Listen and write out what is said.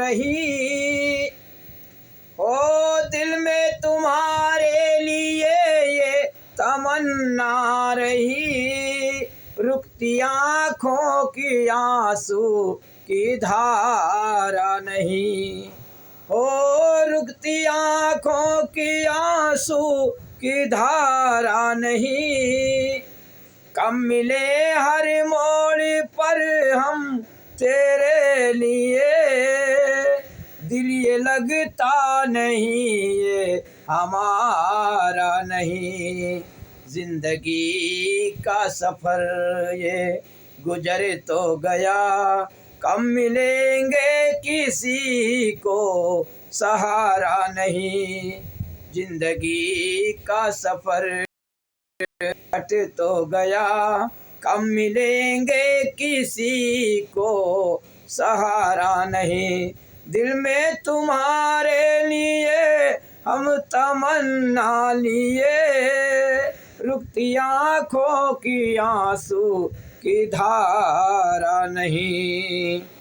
रही। हो दिल में तुम्हारे लिए ये तमन्ना रही, रुकती आँखों की आंसू की धारा नहीं। हो रुकती आँखों की आंसू की धारा नहीं। कब मिले हर मोड़ पर हम तेरे लिए, दिल ये लगता नहीं ये हमारा नहीं। जिंदगी का सफर ये गुजर तो गया, कब मिलेंगे किसी को सहारा नहीं। जिंदगी का सफर कट तो गया, कब मिलेंगे किसी को सहारा नहीं। दिल में तुम्हारे लिए हम तमन्ना लिए, रुकती आँखों की आंसू की धारा नहीं।